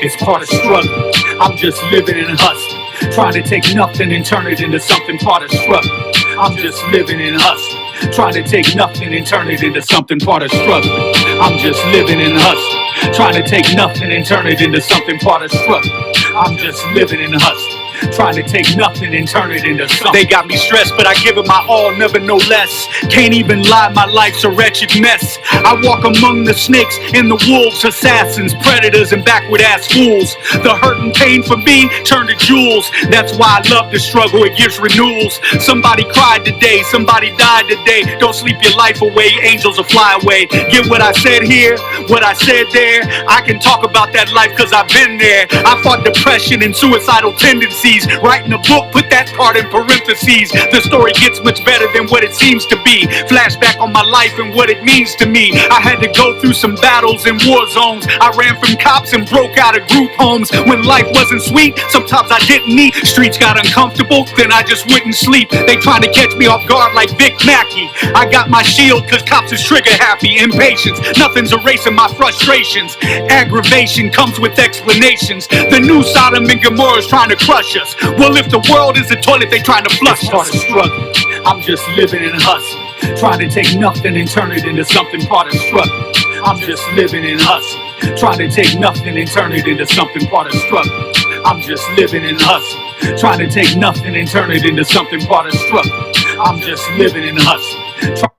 It's part of struggle. I'm just living and hustling, trying to take nothing and turn it into something. Part of struggle. I'm just living and hustling, trying to take nothing and turn it into something. Part of struggle. I'm just living and hustling, trying to take nothing and turn it into something. Part of struggle. I'm just living and hustling, trying to take nothing and turn it into something. They got me stressed, but I give it my all, never no less. Can't even lie, my life's a wretched mess. I walk among the snakes and the wolves, assassins, predators, and backward ass fools. The hurt and pain for me turn to jewels. That's why I love the struggle, it gives renewals. Somebody cried today, somebody died today. Don't sleep your life away, angels will fly away. Get what I said here, what I said there. I can talk about that life cause I've been there. I fought depression and suicidal tendencies. Writing a book, put that part in parentheses. The story gets much better than what it seems to be. Flashback on my life and what it means to me. I had to go through some battles in war zones. I ran from cops and broke out of group homes. When life wasn't sweet, sometimes I didn't eat. Streets got uncomfortable, then I just wouldn't sleep. They trying to catch me off guard like Vic Mackey. I got my shield cause cops is trigger happy. Impatience, nothing's erasing my frustrations. Aggravation comes with explanations. The new Sodom and Gomorrah is trying to crush us. Well, if the world is a toilet, they trying to flush us. It's part of struggle. I'm just living and hustling, trying to take nothing and turn it into something. Part of struggle. I'm just living and hustling, trying to take nothing and turn it into something. Part of struggle. I'm just living and hustling, trying to take nothing and turn it into something. Part of struggle. I'm just living and hustling.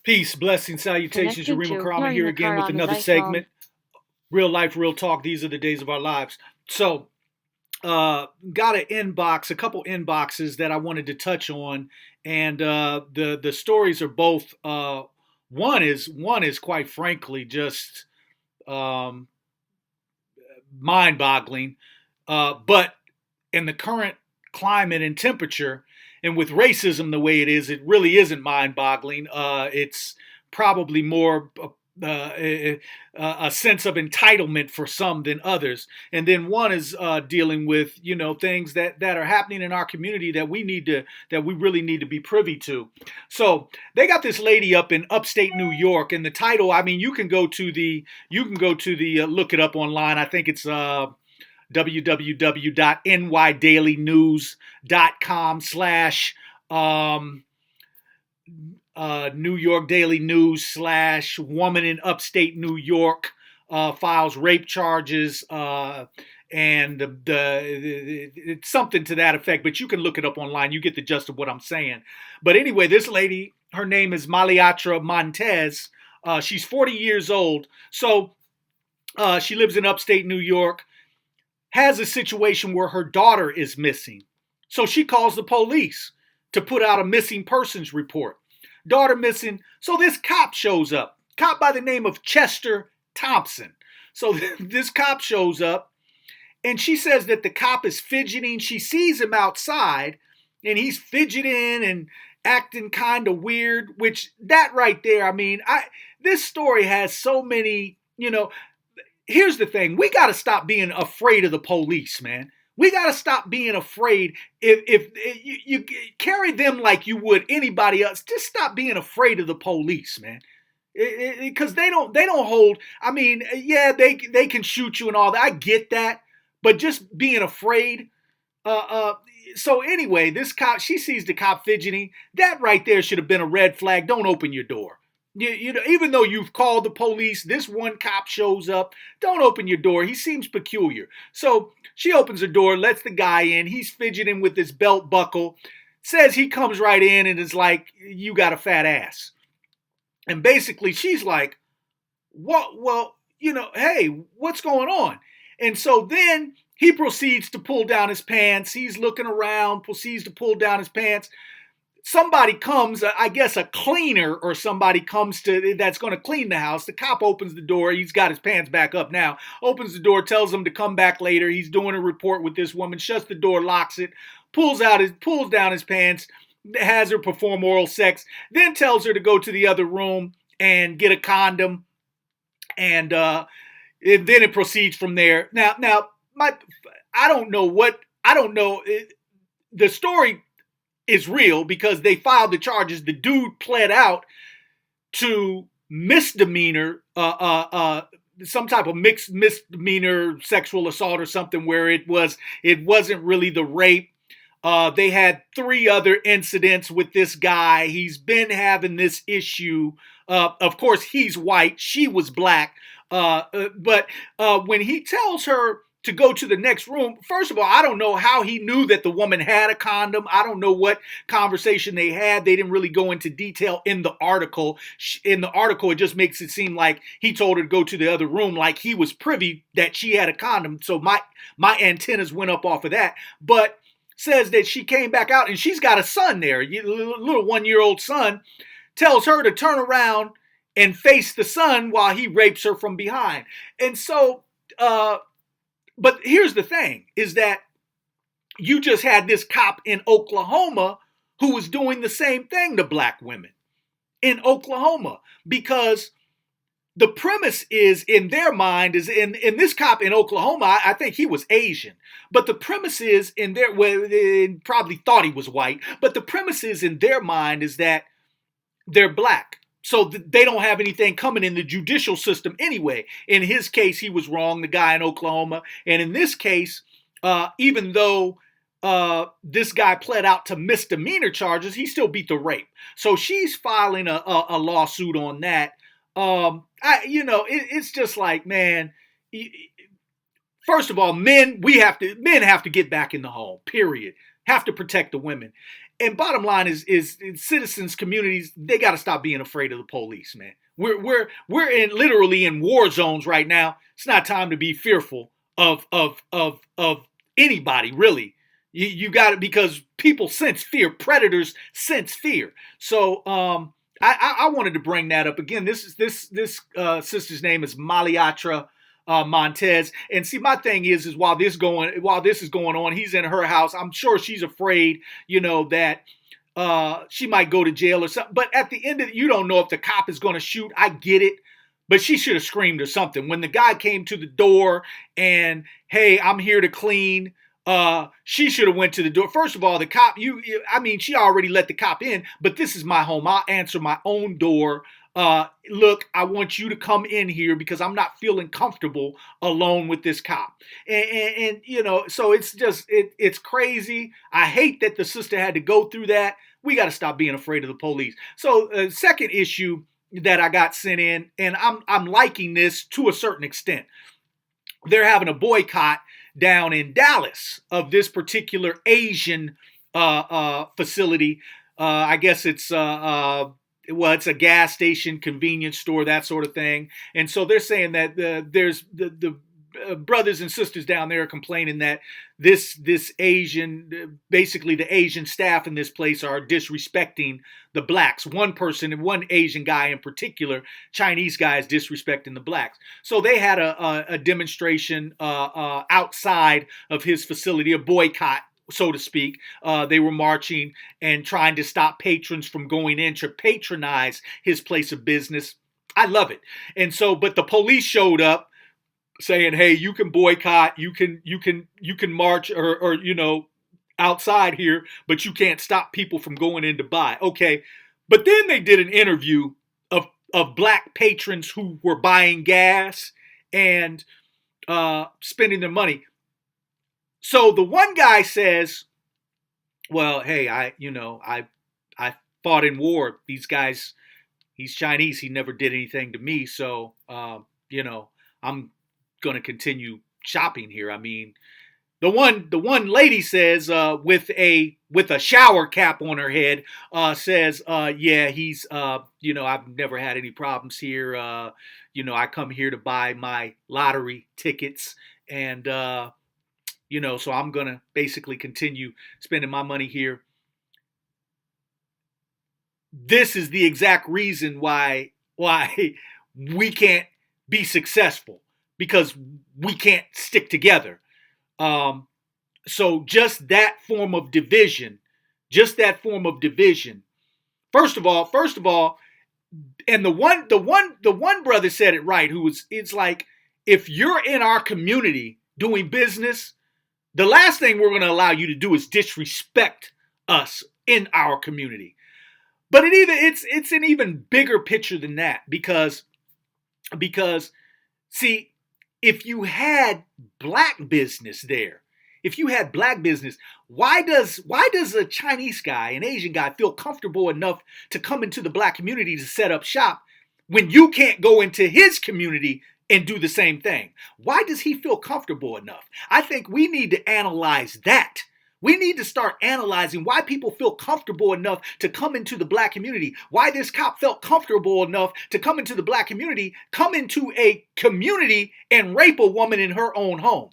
Peace, blessings, salutations. Yarima Karama here again with another segment. Real life, real talk. These are the days of our lives. So, got an inbox, a couple inboxes that I wanted to touch on, and the stories are both. One is quite frankly just mind-boggling, but in the current climate and temperature, and with racism the way it is, it really isn't mind-boggling. It's probably more a sense of entitlement for some than others. And then one is dealing with, things that are happening in our community that we really need to be privy to. So they got this lady up in upstate New York, and the title, I mean, you can go to the look it up online. I think it's www.nydailynews.com/ New York Daily News / woman in upstate New York files rape charges, and it's something to that effect, but you can look it up online. You get the gist of what I'm saying. But anyway, this lady, her name is Maliatra Montez. She's 40 years old. So she lives in upstate New York, has a situation where her daughter is missing. So she calls the police to put out a missing persons report. Daughter missing. So this cop shows up. Cop by the name of Chester Thompson. So this cop shows up, and she says that the cop is fidgeting. She sees him outside, and he's fidgeting and acting kind of weird, which that right there, I mean, this story has so many, here's the thing. We got to stop being afraid of the police, man. We got to stop being afraid. If you carry them like you would anybody else, just stop being afraid of the police, man. Because they don't hold. I mean, yeah, they can shoot you and all that. I get that, but just being afraid. So anyway, this cop, she sees the cop fidgeting. That right there should have been a red flag. Don't open your door. Even though you've called the police, this one cop shows up. Don't open your door. He seems peculiar. So she opens the door, lets the guy in. He's fidgeting with his belt buckle. Says he comes right in and is like, "You got a fat ass." And basically she's like, "What? Well, hey, what's going on?" And so then he proceeds to pull down his pants. He's looking around, proceeds to pull down his pants. Somebody comes, I guess a cleaner or somebody comes that's going to clean the house. The cop opens the door. He's got his pants back up now. Opens the door, tells him to come back later. He's doing a report with this woman. Shuts the door, locks it, pulls down his pants, has her perform oral sex, then tells her to go to the other room and get a condom, and then it proceeds from there. Now, I don't know. The story is real because they filed the charges. The dude pled out to misdemeanor some type of mixed misdemeanor sexual assault or something where it wasn't really the rape. They had 3 other incidents with this guy. He's been having this issue. Of course, he's white. She was black. But when he tells her to go to the next room, first of all, I don't know how he knew that the woman had a condom. I don't know what conversation they had. They didn't really go into detail in the article. In the article, it just makes it seem like he told her to go to the other room, like he was privy that she had a condom. So my antennas went up off of that. But says that she came back out and she's got a son there, a little 1-year-old son, tells her to turn around and face the son while he rapes her from behind. And so, but here's the thing, is that you just had this cop in Oklahoma who was doing the same thing to black women in Oklahoma, because the premise is in their mind is in this cop in Oklahoma, I think he was Asian, but the premise is in their, well, they probably thought he was white, but the premise is in their mind is that they're black. So they don't have anything coming in the judicial system anyway. In his case, he was wrong, the guy in Oklahoma. And in this case, even though this guy pled out to misdemeanor charges, he still beat the rape. So she's filing a lawsuit on that. It's just like, man, first of all, men have to get back in the home, period. Have to protect the women. And bottom line is citizens, communities, they got to stop being afraid of the police, man. We're literally in war zones right now. It's not time to be fearful of anybody, really. You got it, because people sense fear. Predators sense fear. So I wanted to bring that up again. This sister's name is Maliatra Montez. And see, my thing is while this is going on, he's in her house. I'm sure she's afraid, that she might go to jail or something. But at the end of it, you don't know if the cop is going to shoot. I get it. But she should have screamed or something. When the guy came to the door and, hey, I'm here to clean, she should have went to the door. First of all, the cop, she already let the cop in, but this is my home. I'll answer my own door. Look, I want you to come in here because I'm not feeling comfortable alone with this cop. And so it's just, it's crazy. I hate that the sister had to go through that. We got to stop being afraid of the police. So second issue that I got sent in, and I'm liking this to a certain extent. They're having a boycott down in Dallas of this particular Asian facility. I guess it's it's a gas station, convenience store, that sort of thing. And so they're saying that there's the brothers and sisters down there are complaining that this Asian, basically the Asian staff in this place are disrespecting the blacks. One Asian guy in particular, Chinese guy, is disrespecting the blacks. So they had a demonstration outside of his facility, a boycott, so to speak. They were marching and trying to stop patrons from going in to patronize his place of business. I love it. And so, but the police showed up saying, hey, you can boycott, you can march or outside here, but you can't stop people from going in to buy. Okay. But then they did an interview of black patrons who were buying gas and spending their money. So the one guy says, well, hey, I fought in war. These guys, he's Chinese. He never did anything to me. So, I'm going to continue shopping here. I mean, the one lady says, with a shower cap on her head, says, yeah, he's, I've never had any problems here. I come here to buy my lottery tickets and, so I'm going to basically continue spending my money here. This is the exact reason why we can't be successful, because we can't stick together. So just that form of division. First of all, and the one brother said it right, it's like, if you're in our community doing business, the last thing we're going to allow you to do is disrespect us in our community. But it's an even bigger picture than that, because See, if you had black business there, if you had black business, why does a Chinese guy, an Asian guy, feel comfortable enough to come into the black community to set up shop when you can't go into his community and do the same thing? Why does he feel comfortable enough? I think we need to analyze that. We need to start analyzing why people feel comfortable enough to come into the black community. Why this cop felt comfortable enough to come into the black community, come into a community and rape a woman in her own home.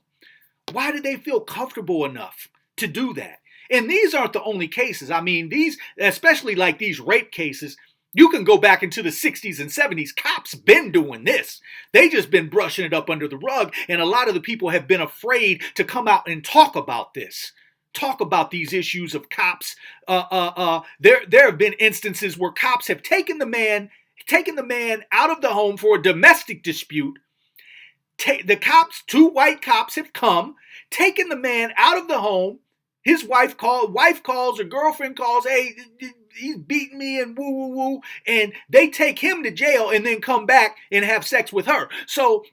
Why did they feel comfortable enough to do that? And these aren't the only cases. I mean, these, especially like these rape cases, you can go back into the 60s and 70s. Cops been doing this. They just been brushing it up under the rug. And a lot of the people have been afraid to come out and talk about this. Talk about these issues of cops. There have been instances where cops have taken the man out of the home for a domestic dispute. The cops, two white cops have come, taken the man out of the home. His wife calls, or girlfriend calls, hey, he's beating me and woo, woo, woo. And they take him to jail and then come back and have sex with her. So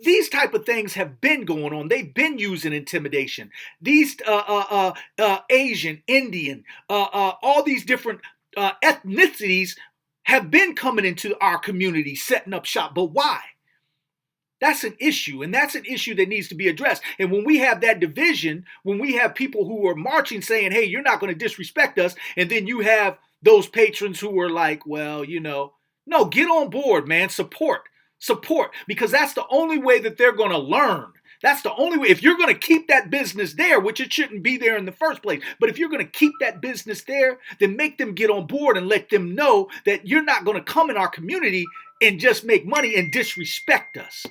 these type of things have been going on. They've been using intimidation. These Asian, Indian, all these different ethnicities have been coming into our community, setting up shop. But why? That's an issue, and that's an issue that needs to be addressed. And when we have that division, when we have people who are marching saying, hey, you're not going to disrespect us, and then you have those patrons who are like, well, no, get on board, man. Support, because that's the only way that they're going to learn. That's the only way. If you're going to keep that business there, which it shouldn't be there in the first place, but if you're going to keep that business there, then make them get on board and let them know that you're not going to come in our community and just make money and disrespect us.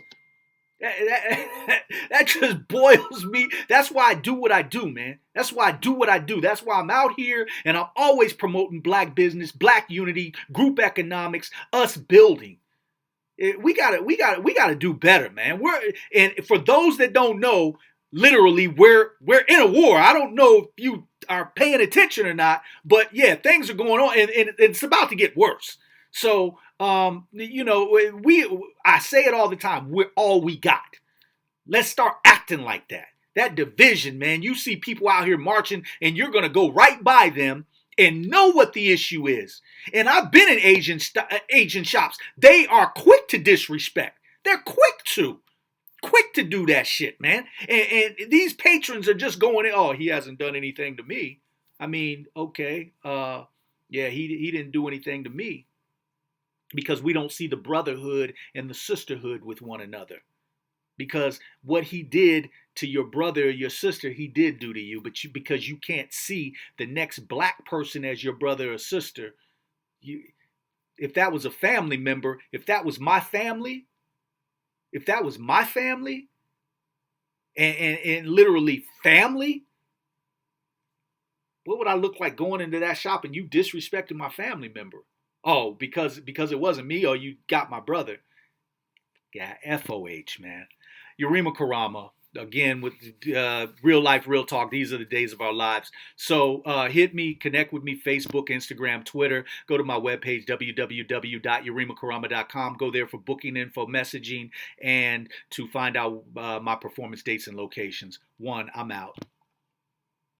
That just boils me. That's why I do what I do, man. That's why I do what I do. That's why I'm out here and I'm always promoting black business, black unity, group economics, us building. We gotta do better, man. And for those that don't know, literally we're in a war. I don't know if you are paying attention or not, but yeah, things are going on and it's about to get worse. So I say it all the time. We're all we got. Let's start acting like that. That division, man. You see people out here marching and you're going to go right by them and know what the issue is. And I've been in Asian shops. They are quick to disrespect. They're quick to do that shit, man. And these patrons are just going, oh, he hasn't done anything to me. I mean, okay. Yeah, he didn't do anything to me. Because we don't see the brotherhood and the sisterhood with one another. Because what he did to your brother or your sister, he did do to you. But because you can't see the next black person as your brother or sister, if that was a family member, if that was my family, and literally family, what would I look like going into that shop and you disrespecting my family member? Oh, because it wasn't me, or you got my brother. Yeah, FOH, man. Yurima Karama, again, with real life, real talk. These are the days of our lives. So hit me, connect with me, Facebook, Instagram, Twitter. Go to my webpage, www.yurimakarama.com. Go there for booking info, messaging, and to find out my performance dates and locations. I'm out.